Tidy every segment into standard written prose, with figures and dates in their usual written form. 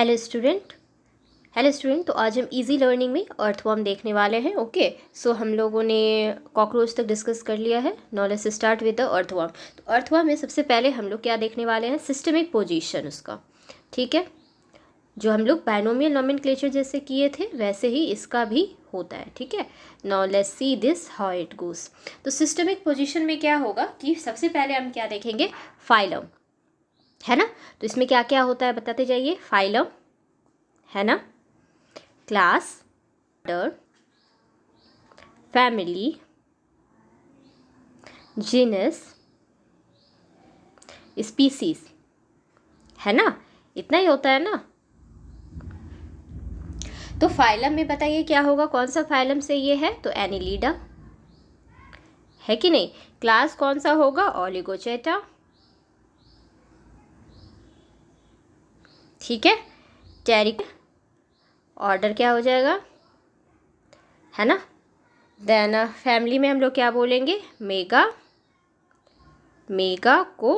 Hello student, तो आज हम इजी लर्निंग में अर्थवर्म देखने वाले हैं। ओके, सो हम लोगों ने कॉकरोच तक डिस्कस कर लिया है। Now let's start with the earthworm. तो अर्थवर्म में सबसे पहले हम लोग क्या देखने वाले हैं, सिस्टमिक पोजीशन उसका। ठीक है, जो हम लोग बायनोमियल नोमेनक्लेचर जैसे किए थे वैसे ही इसका भी होता है। ठीक है, now let's see this how it goes. तो सिस्टमिक पोजीशन में क्या होगा कि सबसे पहले हम क्या देखेंगे, फाइलम, है ना। तो इसमें क्या क्या होता है बताते जाइए। फाइलम है ना, class, order, family, genus, species, है ना। इतना ही होता है ना। तो फाइलम में बताइए क्या होगा, कौन सा फाइलम से ये है, तो एनिलीडा है कि नहीं। क्लास कौन सा होगा, ओलिगोचेटा। ठीक है, टेरिक, ऑर्डर क्या हो जाएगा, है ना। देन फैमिली में हम लोग क्या बोलेंगे, मेगा को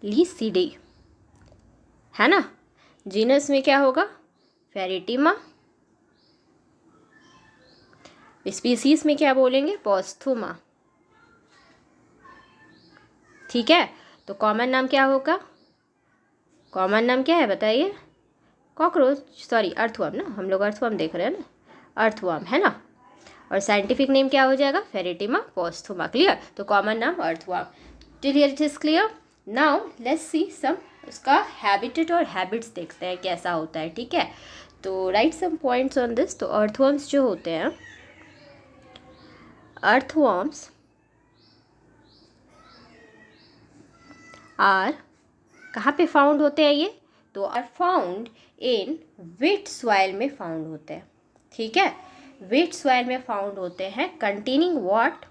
लीसीडी, है ना। जीनस में क्या होगा, फेरिटिमा। स्पीसीज में क्या बोलेंगे, पोस्थुमा। ठीक है, तो कॉमन नाम क्या होगा, कॉमन नाम क्या है बताइए, कॉकरोच, सॉरी अर्थवर्म ना, हम लोग अर्थवर्म देख रहे हैं ना, अर्थवर्म है ना। और साइंटिफिक नेम क्या हो जाएगा, फेरिटिमा पोस्थुमा। क्लियर, तो कॉमन नाम earthworm. Till here it is clear. Now let's see some उसका हैबिटेट और हैबिट्स देखते हैं कैसा होता है। ठीक है, तो write some points on this. तो अर्थवर्म्स जो होते हैं, अर्थवर्म्स आर, कहाँ पे फाउंड होते हैं ये, तो are found in wet soil में फाउंड होते हैं। ठीक है, वेट सॉइल में फाउंड होते हैं, containing what,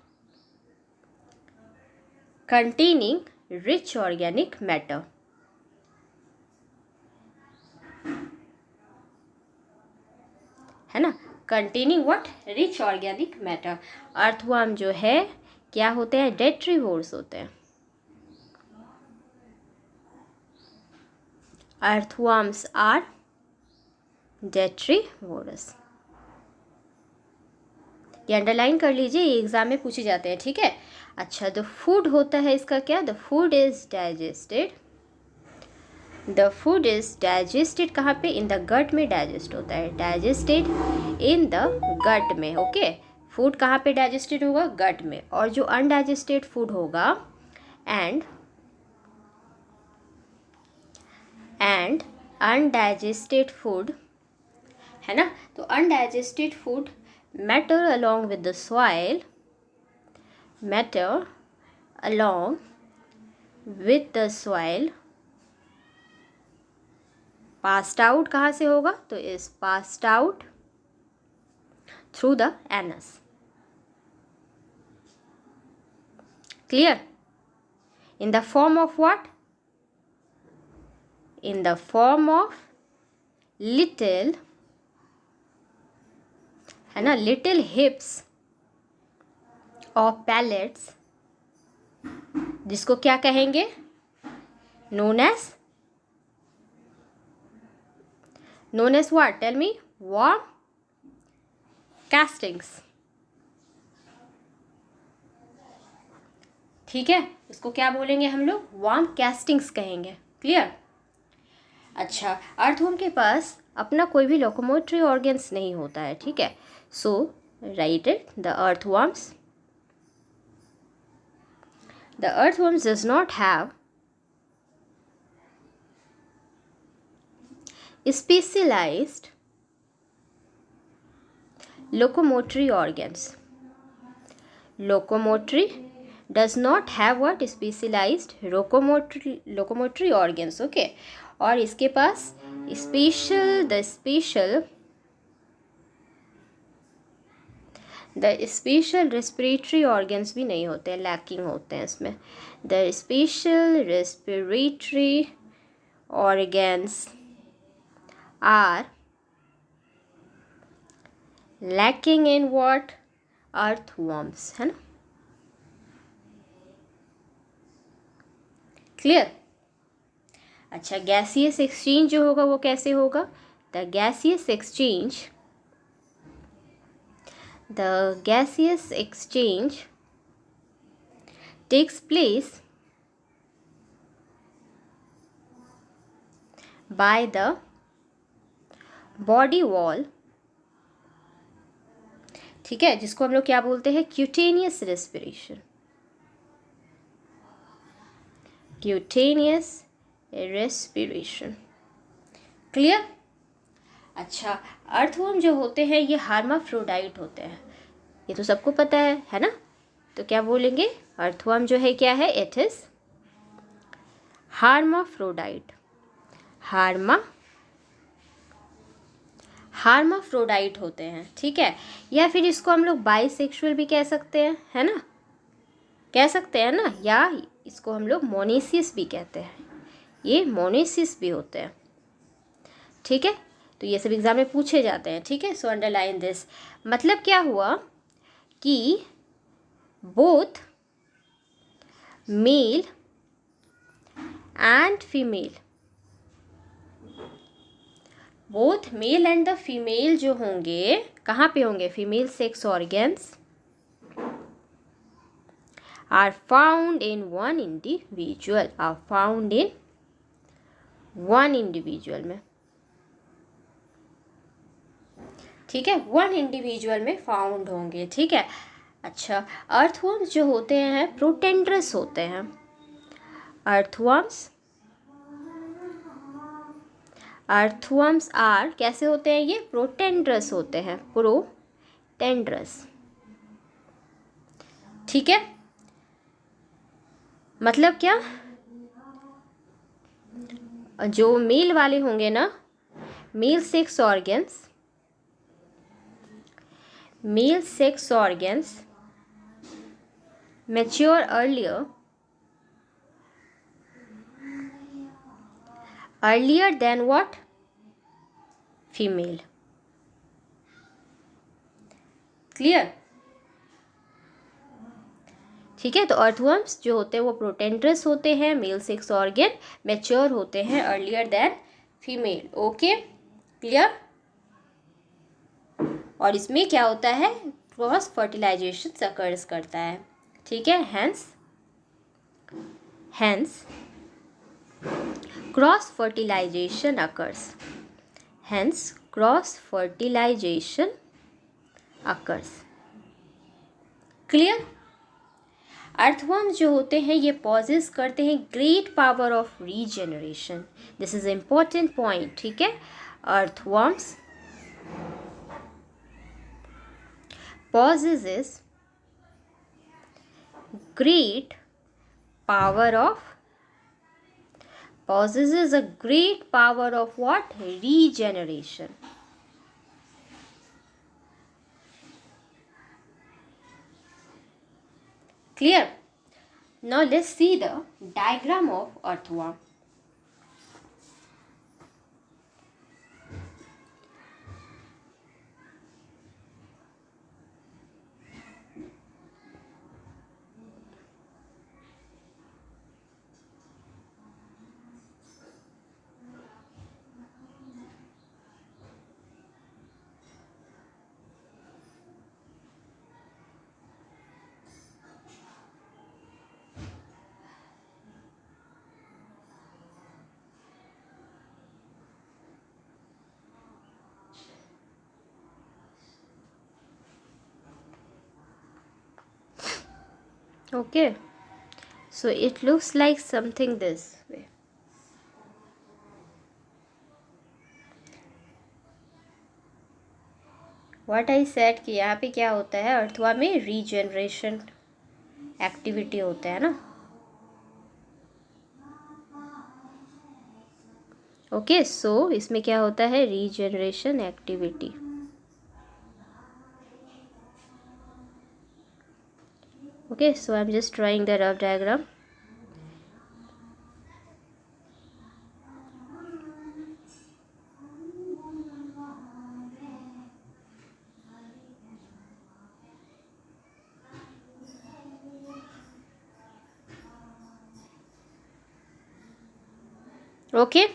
containing rich organic matter, है ना। Containing what, rich organic matter. Earthworm जो है क्या होते हैं, डेट्रीवोर्स होते हैं। Earthworms are detritivores. ये अंडरलाइन कर लीजिए, ये एग्जाम में पूछे जाते हैं। ठीक है, अच्छा, द फूड होता है इसका क्या, the food is digested, the food is digested कहाँ पे, इन द गट में डाइजेस्ट होता है, डाइजेस्टेड इन द गट में। ओके, फूड कहाँ पे डाइजेस्टेड होगा, गट में। और जो अनडाइजेस्टेड फूड होगा, एंड अनडाइजेस्टेड फूड, है ना। तो undigested food matter along with the soil, matter along with the soil, passed out कहाँ से होगा, तो is passed out through the anus. Clear? In the form of what? In the form of little, है ना, little hips or pellets, जिसको क्या कहेंगे, known as what? Tell me. Worm castings. ठीक है, इसको क्या बोलेंगे हम लोग, वर्म कैस्टिंग्स कहेंगे। क्लियर। अच्छा, अर्थवर्म के पास अपना कोई भी लोकोमोटरी ऑर्गन्स नहीं होता है। ठीक है, so write it, the earthworms does not have specialised locomotory organs. Locomotory does not have what, specialized locomotory organs. Okay, और इसके पास द स्पेशल रेस्पिरेटरी ऑर्गन्स भी नहीं होते हैं, लैकिंग होते हैं इसमें। The special respiratory organs are lacking in what, earthworms, है ना। क्लियर। अच्छा, गैसियस एक्सचेंज जो होगा वो कैसे होगा? The gaseous exchange takes place by the body wall, ठीक है, जिसको हम लोग क्या बोलते हैं? Cutaneous respiration, cutaneous respiration. Clear? अच्छा, अर्थवर्म जो होते हैं ये हार्माफ्रोडाइट होते हैं, ये तो सबको पता है ना? तो क्या बोलेंगे? अर्थवर्म जो है क्या है? It is hermaphrodite. हार्माफ्रोडाइट होते हैं, ठीक है। या फिर इसको हम लोग बाइसेक्सुअल भी कह सकते हैं, है ना? कह सकते हैं ना? या इसको हम लोग मोनेसियस भी कहते हैं, ये मोनेसियस भी होते हैं, ठीक है। तो ये सब एग्जाम में पूछे जाते हैं, ठीक है। So underline this. मतलब क्या हुआ कि both male and female, both male and the female जो होंगे, कहाँ पे होंगे? Female sex organs are found in one individual, are found in one individual में, ठीक है, वन इंडिविजुअल में फाउंड होंगे, ठीक है। अच्छा, अर्थवर्म्स जो होते हैं प्रोटेंड्रस होते हैं। अर्थवर्म्स आर कैसे होते हैं? ये प्रोटेंड्रस होते हैं, प्रोटेंड्रस, ठीक है। मतलब क्या? जो मेल वाले होंगे ना, male sex organs mature earlier than what? Female. Clear? ठीक है। तो अर्थवर्म्स जो होते हैं वो प्रोटेंड्रस होते हैं, मेल सेक्स ऑर्गन मैच्योर होते हैं earlier than female. Okay, clear? और इसमें क्या होता है? क्रॉस फर्टिलाइजेशन अकर्स करता है, ठीक है। Hence cross fertilization occurs, clear? Earthworms जो होते हैं ये पॉजेस करते हैं great power of regeneration, this is important point, ठीक है। अर्थवर्म्स possesses great power of possesses a great power of what? Regeneration. Clear? Now let's see the diagram of earthworm. Okay, so it looks like something this way. What I said कि यहाँ पे क्या होता है? Earthworm में regeneration activity होता है ना। ओके, सो इसमें क्या होता है? Regeneration activity. Okay, so I'm just drawing the rough diagram. Okay,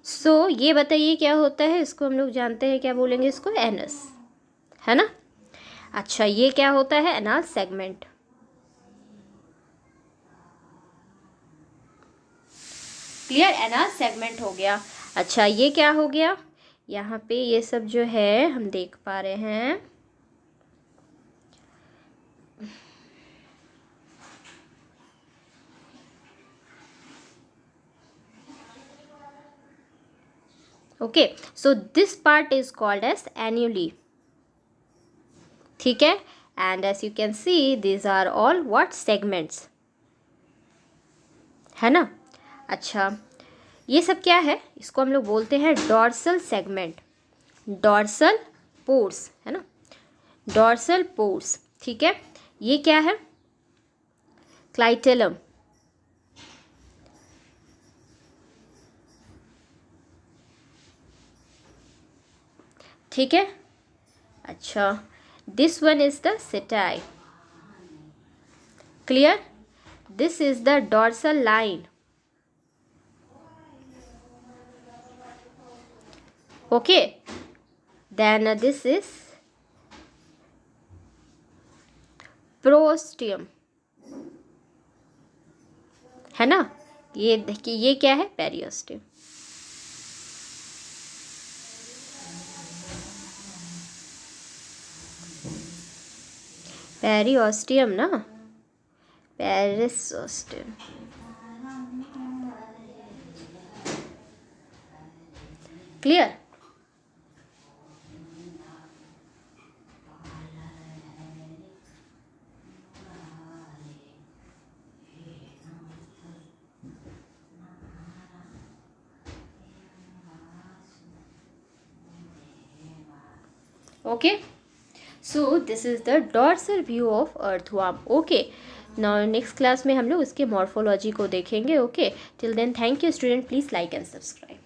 so ये बताइए क्या होता है, इसको हम लोग जानते हैं, क्या बोलेंगे इसको, एनस, है ना। अच्छा, ये क्या होता है, anal segment. Clear, anal segment हो गया। अच्छा, ये क्या हो गया, यहाँ पे ये सब जो है हम देख पा रहे हैं, okay, so this part is called as annuli, ठीक है। And as you can see these are all what, segments, है ना। अच्छा, ये सब क्या है, इसको हम लोग बोलते हैं डॉर्सल सेगमेंट, डॉर्सल पोर्स, है ना, डॉर्सल पोर्स, ठीक है। ये क्या है, क्लाइटेलम, ठीक है। अच्छा, this one is the setae, clear, this is the dorsal line, okay, then this is prostomium, है ना। ये देखिए, ये क्या है, पेरियोस्टियम, पेरियोस्टियम ना, peristomium, clear. Okay, so this is the dorsal view of earthworm, okay. Now next class में हम लोग इसके मॉर्फोलॉजी को देखेंगे, okay. Till then, thank you student, please like and subscribe.